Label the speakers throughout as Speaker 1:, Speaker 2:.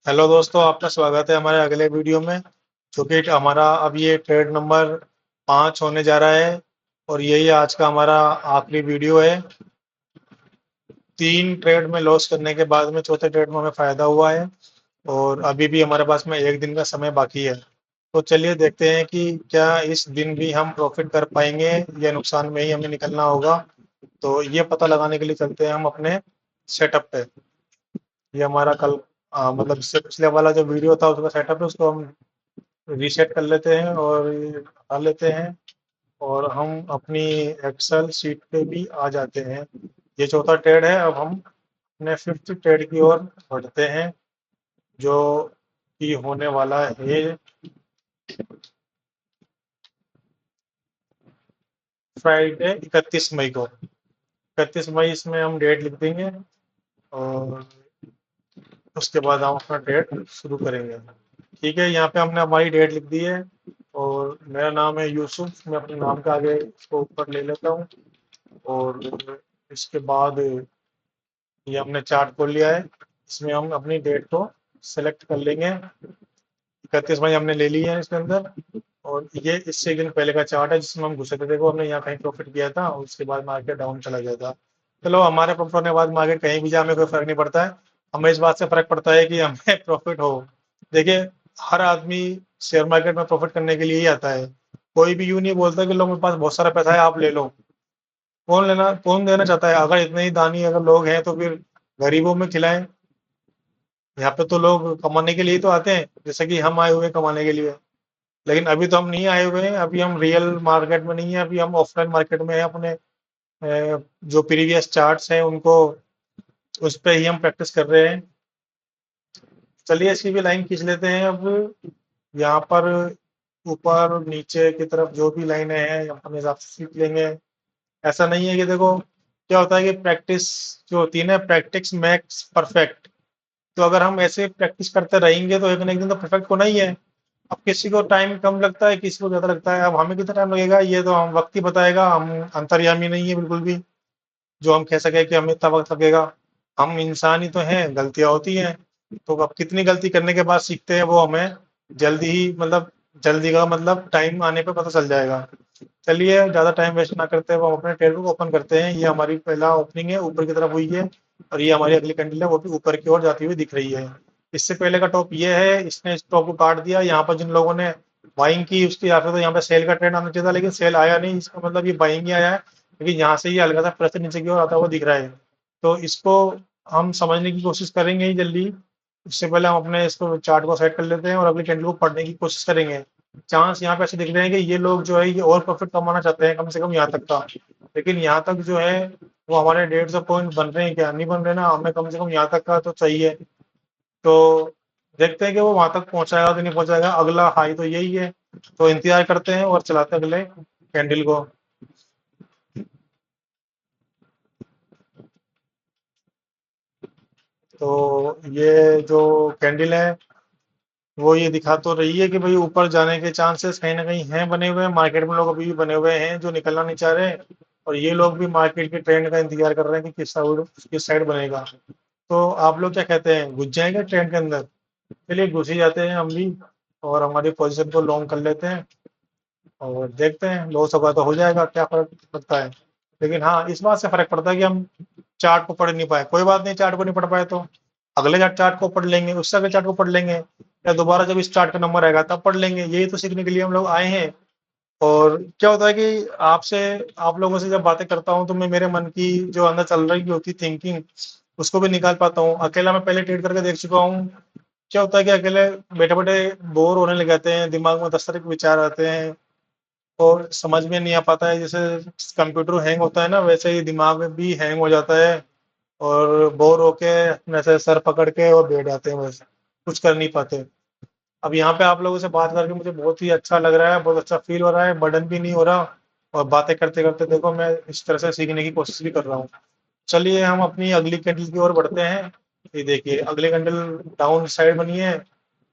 Speaker 1: Hello दोस्तों, आपका स्वागत है हमारे अगले वीडियो में। जो कि हमारा अब ये ट्रेड नंबर 5 होने जा रहा है और यही आज का हमारा आखिरी वीडियो है। 3 ट्रेड में लॉस करने के बाद में चौथे ट्रेड में हमें फ़ायदा हुआ है और अभी भी हमारे पास में 1 दिन का समय बाकी है। तो चलिए देखते हैं कि क्या इस दिन भी हम प्रॉफिट कर पाएंगे या नुकसान में ही हमें निकलना होगा। तो ये पता लगाने के लिए चलते हैं हम अपने सेटअप पे। ये हमारा कल मतलब इससे पिछले वाला जो वीडियो था उसका सेटअप है, उसको हम रीसेट कर लेते हैं और ये हटा लेते हैं और हम अपनी एक्सेल शीट पे भी आ जाते हैं। ये चौथा ट्रेड है। अब हम अपने फिफ्थ ट्रेड की ओर बढ़ते हैं, जो कि होने वाला है फ्राइडे 31 मई को। 31 मई इसमें हम डेट लिख देंगे और उसके बाद हम अपना ट्रेड शुरू करेंगे। ठीक है, यहाँ पे हमने हमारी डेट लिख दी है और मेरा नाम है यूसुफ। मैं अपने नाम के आगे इसको ऊपर ले लेता हूँ और इसके बाद ये हमने चार्ट खोल लिया है। इसमें हम अपनी डेट को सेलेक्ट कर लेंगे। 31 मई हमने ले ली है इसके अंदर और ये इससे एक दिन पहले का चार्ट है जिसमें हम घुसे थे। देखो, हमने यहाँ कहीं प्रॉफिट किया था और उसके बाद मार्केट डाउन चला गया था। चलो, हमारे प्रॉफिट होने के बाद मार्केट कहीं भी जाए हमें कोई फर्क नहीं पड़ता है। हमें इस बात से फर्क पड़ता है कि हमें प्रॉफिट हो। देखिए, हर आदमी शेयर मार्केट में प्रॉफिट करने के लिए ही आता है। कोई भी यूं नहीं बोलता कि लोग मेरे पास बहुत सारा पैसा है, आप ले लो। कौन देना चाहता है? अगर इतने ही दानी अगर लोग हैं तो फिर गरीबों में खिलाएं। यहाँ पे तो लोग कमाने के लिए ही तो आते हैं, जैसे कि हम आए हुए हैं कमाने के लिए। लेकिन अभी तो हम नहीं आए हुए हैं, अभी हम रियल मार्केट में नहीं है, अभी हम ऑफलाइन मार्केट में है। अपने जो प्रीवियस चार्ट्स हैं उनको उस पे ही हम प्रैक्टिस कर रहे हैं। चलिए इसकी भी लाइन खींच लेते हैं अब। यहाँ पर ऊपर नीचे की तरफ जो भी लाइनें हैं अपने हिसाब से सीख लेंगे। ऐसा नहीं है कि देखो, क्या होता है कि प्रैक्टिस जो होती है ना, प्रैक्टिस मैक्स परफेक्ट। तो अगर हम ऐसे प्रैक्टिस करते रहेंगे तो एक ना एक दिन तो परफेक्ट होना ही है। अब किसी को टाइम कम लगता है, किसी को ज़्यादा लगता है। अब हमें कितना टाइम लगेगा ये तो हम वक्त ही बताएगा। हम अंतर्यामी नहीं है बिल्कुल भी, जो हम कह सके कि हमें इतना वक्त लगेगा। हम इंसान ही तो हैं, गलतियां होती हैं। तो अब कितनी गलती करने के बाद सीखते हैं वो हमें जल्दी ही, मतलब जल्दी का मतलब टाइम आने पे पता चल जाएगा। चलिए ज़्यादा टाइम वेस्ट ना करते हुए हम अपने ट्रेड को ओपन करते हैं। ये हमारी पहला ओपनिंग है, ऊपर की तरफ हुई है और ये हमारी अगली कैंडल है, वो भी ऊपर की ओर जाती हुई दिख रही है। इससे पहले का टॉप ये है, इसने इस टॉप को काट दिया। यहाँ पर जिन लोगों ने बाइंग की उसके यहाँ पे तो यहाँ पे सेल का ट्रेंड आना चाहिए था, लेकिन सेल आया नहीं। इसका मतलब ये बाइंग ही आया है, क्योंकि यहाँ से ये हल्का सा प्रेशर नीचे की ओर आता हुआ दिख रहा है। तो इसको हम समझने की कोशिश करेंगे ही जल्दी। उससे पहले हम अपने इसको चार्ट को सेट कर लेते हैं और अगली कैंडल को पढ़ने की कोशिश करेंगे। चांस यहाँ पे ऐसे दिख रहे हैं कि ये लोग जो है ये और प्रॉफिट कमाना चाहते हैं, कम से कम यहाँ तक का। लेकिन यहाँ तक जो है वो हमारे 150 पॉइंट बन रहे हैं, क्या नहीं बन रहे ना, हमें कम से कम यहाँ तक का तो चाहिए। तो देखते हैं कि वो वहां तक पहुंचाएगा कि नहीं पहुंचाएगा। अगला हाई तो यही है, तो इंतजार करते हैं और चलाते हैं अगले कैंडल को। तो ये जो कैंडल है वो ये दिखा तो रही है कि भाई ऊपर जाने के चांसेस कहीं ना कहीं हैं बने हुए हैं। मार्केट में लोग अभी भी बने हुए हैं जो निकलना नहीं चाह रहे हैं और ये लोग भी मार्केट के ट्रेंड का इंतजार कर रहे हैं कि किस साइड बनेगा। तो आप लोग क्या कहते हैं, घुस जाएंगे ट्रेंड के अंदर? चलिए घुस ही जाते हैं हम भी और हमारी पोजीशन को लॉन्ग कर लेते हैं और देखते हैं, लॉस होगा तो हो जाएगा, क्या फर्क पड़ता है। लेकिन हाँ, इस बात से फर्क पड़ता है कि हम चार्ट को पढ़ नहीं पाए। कोई बात नहीं, चार्ट को नहीं पढ़ पाए तो अगले चार्ट को पढ़ लेंगे, उससे अगले चार्ट को पढ़ लेंगे, या दोबारा जब इस चार्ट का नंबर आएगा तब पढ़ लेंगे। यही तो सीखने के लिए हम लोग आए हैं। और क्या होता है कि आपसे आप लोगों से जब बातें करता हूँ तो मैं मेरे मन की जो अंदर चल रही होती थिंकिंग उसको भी निकाल पाता हूँ। अकेला मैं पहले ट्रेड करके देख चुका हूँ। क्या होता है कि अकेले बैठे बैठे बोर होने लग जाते हैं, दिमाग में 10 तरह के विचार आते हैं और समझ में नहीं आ पाता है। जैसे कंप्यूटर हैंग होता है ना, वैसे ही दिमाग में भी हैंग हो जाता है और बोर होके ऐसे सर पकड़ के और बैठ जाते हैं, बस कुछ कर नहीं पाते। अब यहाँ पे आप लोगों से बात करके मुझे बहुत ही अच्छा लग रहा है, बहुत अच्छा फील हो रहा है, बर्डन भी नहीं हो रहा। और बातें करते करते देखो मैं इस तरह से सीखने की कोशिश भी कर रहा हूँ। चलिए हम अपनी अगली कैंडल की ओर बढ़ते हैं। ये देखिए, अगली कैंडल डाउन साइड बनी है,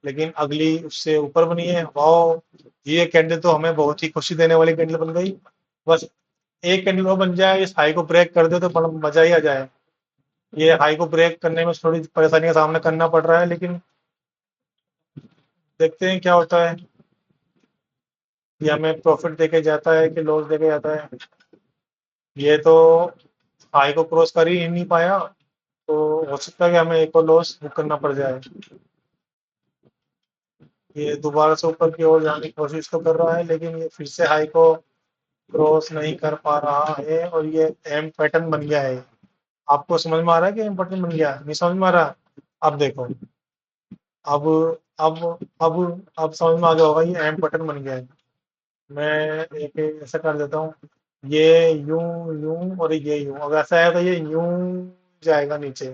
Speaker 1: लेकिन अगली उससे ऊपर बनी है। वाह, ये कैंडल तो हमें बहुत ही खुशी देने वाली कैंडल बन गई। बस एक कैंडल और बन जाए, इस हाई को ब्रेक कर दे तो बड़ा मजा ही आ जाए। ये हाई को ब्रेक करने में थोड़ी परेशानी का सामना करना पड़ रहा है, लेकिन देखते हैं क्या होता है, ये हमें प्रॉफिट देके जाता है कि लॉस देके जाता है। ये तो हाई को क्रॉस कर ही नहीं पाया, तो हो सकता है कि हमें एक और लॉस बुक करना पड़ जाए। ये दोबारा से ऊपर की ओर जाने की कोशिश तो कर रहा है, लेकिन ये फिर से हाई को क्रॉस नहीं कर पा रहा है और ये एम पैटर्न बन गया है। आपको समझ में आ रहा है कि एम पैटर्न बन गया? नहीं समझ में आ रहा? अब देखो, अब अब अब अब समझ में आ गया होगा, ये एम पैटर्न बन गया है। मैं एक ऐसा कर देता हूँ, ये यूं यूं और ये यूं, अगर ऐसा है तो ये यूं जाएगा नीचे।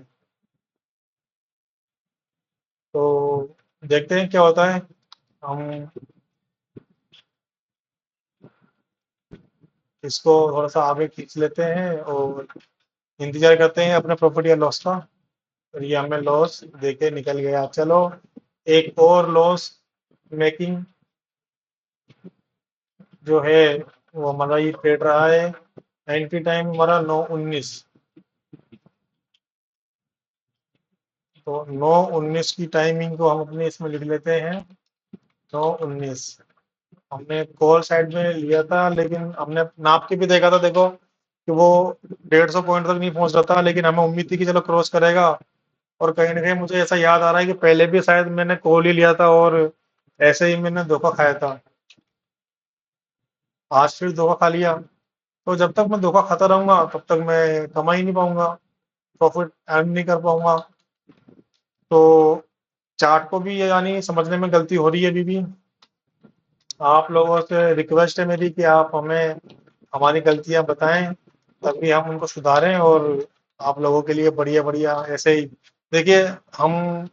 Speaker 1: तो देखते हैं क्या होता है। हम इसको थोड़ा सा आगे खींच लेते हैं और इंतजार करते हैं अपने प्रॉफिट या लॉस का। और ये हमें लॉस देके निकल गया। चलो, एक और लॉस मेकिंग जो है वो हमारा ये ट्रेड रहा है। एंट्री टाइम हमारा 9:19, तो 9:19 की टाइमिंग को हम अपने इसमें लिख लेते हैं। 9:19 हमने कॉल साइड में लिया था, लेकिन हमने नाप के भी देखा था, देखो कि वो 150 पॉइंट तक नहीं पहुंच रहा था, लेकिन हमें उम्मीद थी कि चलो क्रॉस करेगा। और कहीं ना कहीं मुझे ऐसा याद आ रहा है कि पहले भी शायद मैंने कॉल ही लिया था और ऐसे ही मैंने धोखा खाया था। आज फिर धोखा खा लिया। तो जब तक मैं धोखा खाता रहूंगा तब तक मैं कमा ही नहीं पाऊंगा, प्रॉफिट अर्न नहीं कर पाऊंगा। तो चार्ट को भी ये यानी समझने में गलती हो रही है अभी भी। आप लोगों से रिक्वेस्ट है मेरी कि आप हमें हमारी गलतियां बताएं, तभी हम उनको सुधारें और आप लोगों के लिए बढ़िया बढ़िया ऐसे ही। देखिए, हम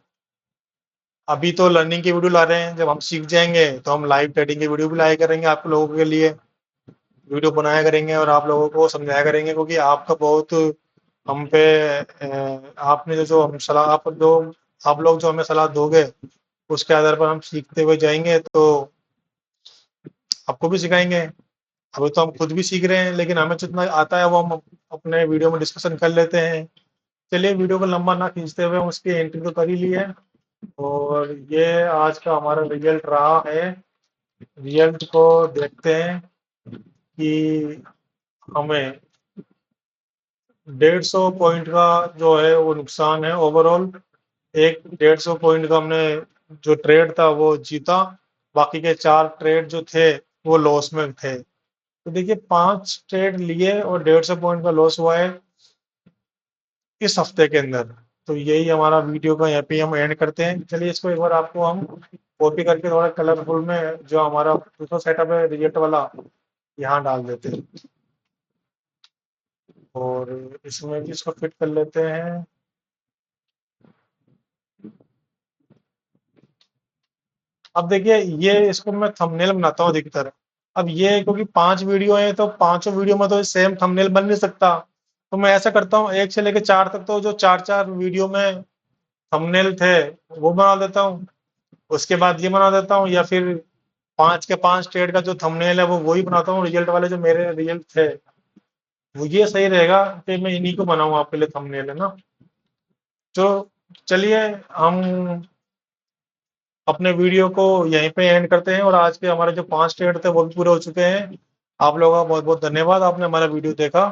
Speaker 1: अभी तो लर्निंग की वीडियो ला रहे हैं, जब हम सीख जाएंगे तो हम लाइव ट्रेडिंग की वीडियो भी लाया करेंगे, आप लोगों के लिए वीडियो बनाया करेंगे और आप लोगों को समझाया करेंगे, क्योंकि आपका बहुत हम पे आपने जो जो हम सलाह आप लोग जो हमें सलाह दोगे उसके आधार पर हम सीखते हुए जाएंगे, तो आपको भी सिखाएंगे। अभी तो हम खुद भी सीख रहे हैं, लेकिन हमें जितना आता है वो हम अपने वीडियो में डिस्कशन कर लेते हैं। चलिए, वीडियो को लंबा ना खींचते हुए हम उसकी एंट्री तो कर ही ली है। और ये आज का हमारा रिजल्ट रहा है। रिजल्ट को देखते हैं कि हमें 150 पॉइंट का जो है वो नुकसान है ओवरऑल। एक 150 पॉइंट का हमने जो ट्रेड था वो जीता, बाकी के 4 ट्रेड जो थे वो लॉस में थे। तो देखिए, 5 ट्रेड लिए और 150 पॉइंट का लॉस हुआ है इस हफ्ते के अंदर। तो यही हमारा वीडियो का यहाँ पे हम एंड करते हैं। चलिए, इसको एक बार आपको हम कॉपी करके थोड़ा कलरफुल में जो हमारा दूसरा सेटअप है रिजल्ट वाला, यहाँ डाल देते हैं और इसमें भी इसको फिट कर लेते हैं। अब देखिए, ये इसको मैं थंबनेल बनाता हूँ अधिकतर। अब ये क्योंकि 5 वीडियो है तो पांचों वीडियो में तो सेम थंबनेल बन नहीं सकता, तो मैं ऐसा करता हूँ 1 से लेकर 4 तक तो जो 4-4 वीडियो में थंबनेल थे वो बना देता हूँ, उसके बाद ये बना देता हूँ, या फिर 5 के 5 ट्रेड का जो थंबनेल है वो वही बनाता हूँ, रिजल्ट वाले जो मेरे रिजल्ट थे वो ये सही रहेगा कि मैं इन्हीं को बनाऊँ आपके लिए थंबनेल, है ना। तो चलिए, हम अपने वीडियो को यहीं पे एंड करते हैं और आज के हमारे जो 5 ट्रेड थे वो भी पूरे हो चुके हैं। आप लोगों का बहुत बहुत धन्यवाद, आपने हमारा वीडियो देखा।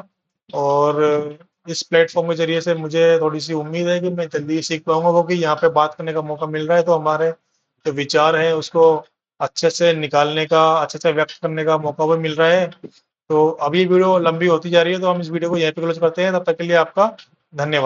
Speaker 1: और इस प्लेटफॉर्म के जरिए से मुझे थोड़ी सी उम्मीद है कि मैं जल्दी सीख पाऊंगा, क्योंकि यहाँ पे बात करने का मौका मिल रहा है, तो हमारे जो विचार हैं उसको अच्छे से निकालने का, अच्छे से व्यक्त करने का मौका भी मिल रहा है। तो अभी वीडियो लंबी होती जा रही है, तो हम इस वीडियो को यहीं पे क्लोज करते हैं। तब तक के लिए आपका धन्यवाद।